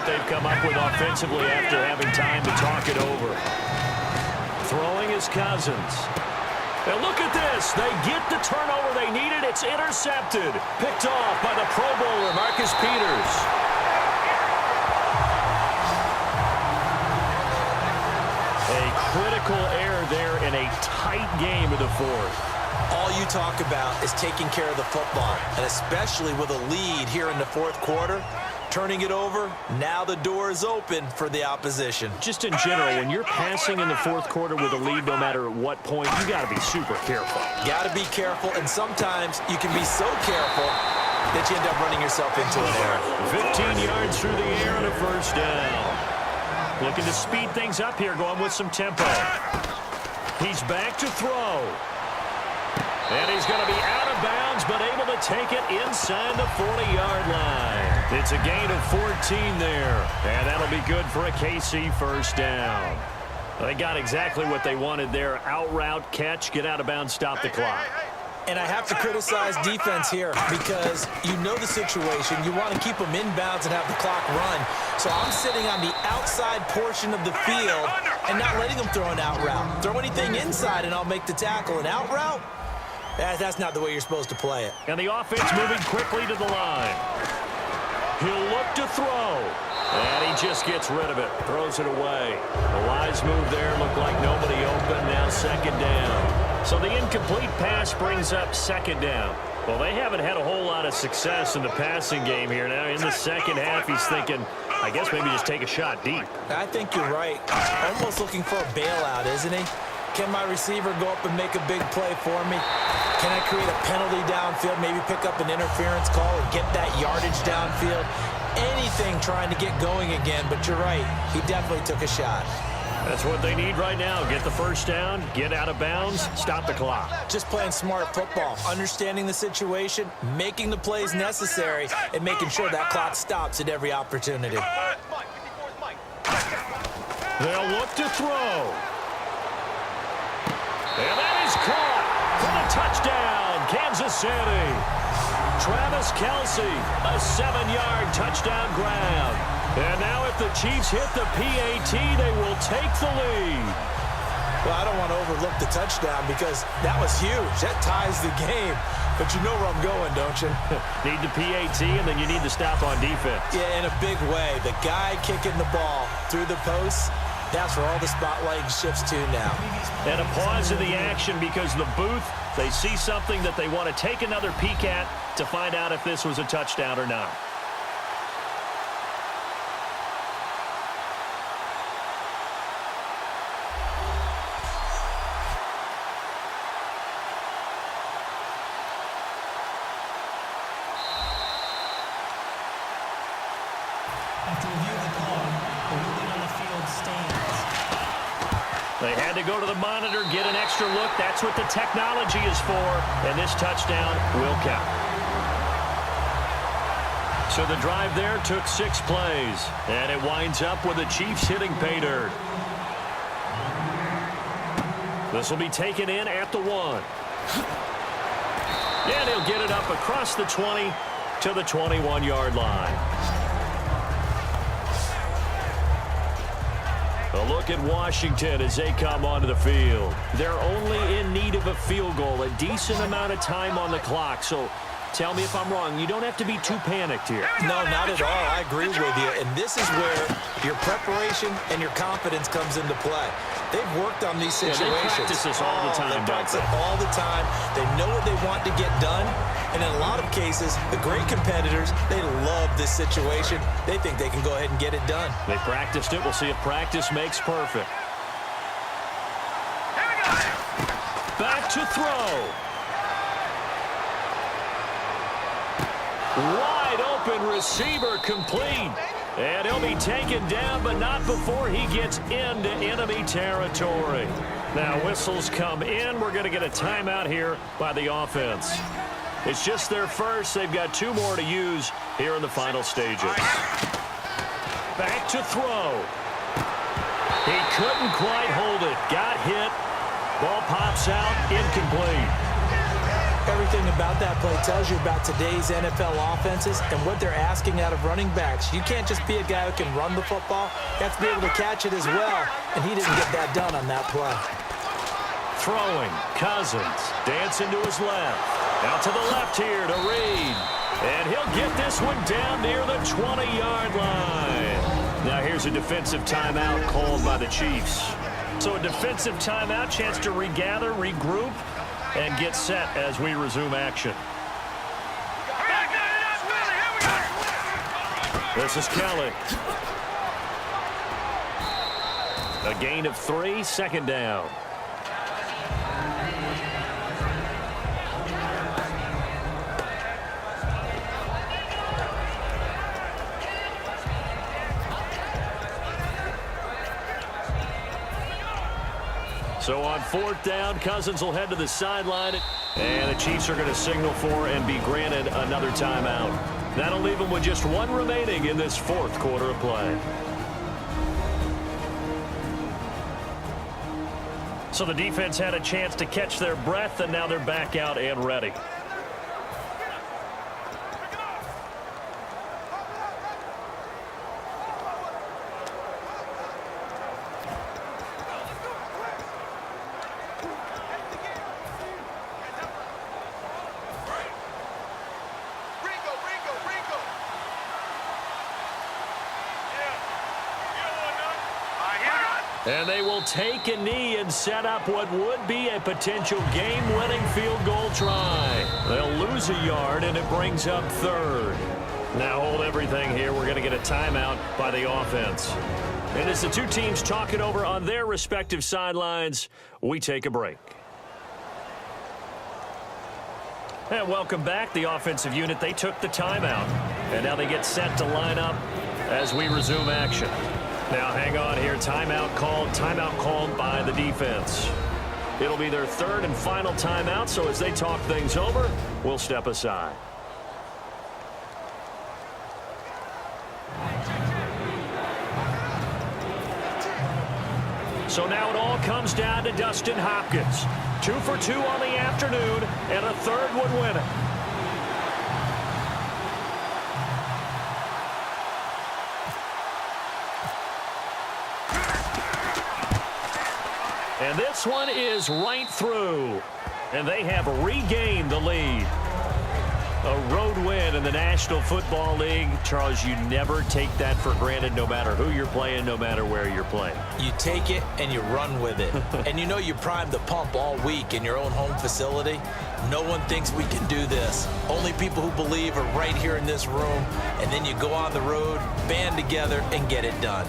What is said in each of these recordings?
what they've come up with offensively after having time to talk it over. Throwing is Cousins. And look at this. They get the turnover they needed. It's intercepted. Picked off by the Pro Bowler, Marcus Peters. A critical error there in a tight game of the fourth. All you talk about is taking care of the football, and especially with a lead here in the fourth quarter, turning it over, now the door is open for the opposition. Just in general, when you're passing in the fourth quarter with a lead, no matter at what point, you got to be super careful. Got to be careful, and sometimes you can be so careful that you end up running yourself into an error. 15 yards through the air and a first down. Looking to speed things up here, going with some tempo. He's back to throw. And he's going to be out of bounds, but able to take it inside the 40-yard line. It's a gain of 14 there, and that'll be good for a KC first down. They got exactly what they wanted there. Out route, catch, get out of bounds, stop the clock. And I have to criticize defense here because you know the situation. You want to keep them inbounds and have the clock run. So I'm sitting on the outside portion of the field and not letting them throw an out route. Throw anything inside and I'll make the tackle. An out route? That's not the way you're supposed to play it. And the offense moving quickly to the line. He'll look to throw. And he just gets rid of it. Throws it away. The wise move there. Looked like nobody open. Now second down. So the incomplete pass brings up second down. Well, they haven't had a whole lot of success in the passing game here. Now in the second half, he's thinking, I guess maybe just take a shot deep. I think you're right. Almost looking for a bailout, isn't he? Can my receiver go up and make a big play for me? Can I create a penalty downfield, maybe pick up an interference call and get that yardage downfield? Anything trying to get going again, but you're right. He definitely took a shot. That's what they need right now. Get the first down, get out of bounds, stop the clock. Just playing smart football, understanding the situation, making the plays necessary, and making sure that clock stops at every opportunity. They'll look to throw. And that is caught for the touchdown, Kansas City. Travis Kelce, a 7-yard touchdown grab. And now if the Chiefs hit the PAT, they will take the lead. Well, I don't want to overlook the touchdown because that was huge. That ties the game. But you know where I'm going, don't you? Need the PAT, and then you need to stop on defense. Yeah, in a big way. The guy kicking the ball through the posts, that's where all the spotlight shifts to now. And a pause in the action because the booth, they see something that they want to take another peek at to find out if this was a touchdown or not. After review of the call, the ruling on the field stands. They had to go to the monitor, get an extra look. That's what the technology is for, and this touchdown will count. So the drive there took 6 plays, and it winds up with the Chiefs hitting pay dirt. This will be taken in at the 1. And he'll get it up across the 20 to the 21-yard line. A look at Washington as they come onto the field. They're only in need of a field goal, a decent amount of time on the clock. So tell me if I'm wrong. You don't have to be too panicked here. No, not at all. I agree with you. And this is where your preparation and your confidence comes into play. They've worked on these situations. Yeah, they practice this all the time. They practice it all the time. They know what they want to get done. And in a lot of cases, the great competitors, they love this situation. They think they can go ahead and get it done. They practiced it. We'll see if practice makes perfect. Back to throw. Wide open receiver complete. And he'll be taken down, but not before he gets into enemy territory. Now whistles come in. We're going to get a timeout here by the offense. It's just their first. They've got 2 more to use here in the final stages. Back to throw. He couldn't quite hold it. Got hit. Ball pops out. Incomplete. Everything about that play tells you about today's NFL offenses and what they're asking out of running backs. You can't just be a guy who can run the football. You have to be able to catch it as well, and he didn't get that done on that play. Throwing, Cousins, dancing to his left. Out to the left here to Reed. And he'll get this one down near the 20-yard line. Now here's a defensive timeout called by the Chiefs. So a defensive timeout, chance to regather, regroup, and get set as we resume action. This is Kelly. A gain of 3, second down. So on 4th down, Cousins will head to the sideline. And the Chiefs are going to signal for and be granted another timeout. That'll leave them with just 1 remaining in this 4th quarter of play. So the defense had a chance to catch their breath, and now they're back out and ready. And they will take a knee and set up what would be a potential game-winning field goal try. They'll lose a yard, and it brings up 3rd. Now hold everything here. We're going to get a timeout by the offense. And as the two teams talk it over on their respective sidelines, we take a break. And welcome back. The offensive unit, they took the timeout. And now they get set to line up as we resume action. Now hang on here. Timeout called by the defense. It'll be their 3rd and final timeout, so as they talk things over, we'll step aside. So now it all comes down to Dustin Hopkins. 2 for 2 on the afternoon, and a 3rd would win it. And this one is right through. And they have regained the lead. A road win in the National Football League. Charles, you never take that for granted no matter who you're playing, no matter where you're playing. You take it and you run with it. And you know you primed the pump all week in your own home facility. No one thinks we can do this. Only people who believe are right here in this room. And then you go on the road, band together, and get it done.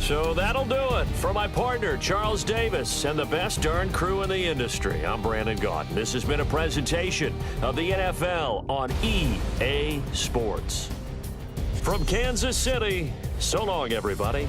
So that'll do it for my partner, Charles Davis, and the best darn crew in the industry. I'm Brandon Gaudin. This has been a presentation of the NFL on EA Sports. From Kansas City, so long, everybody.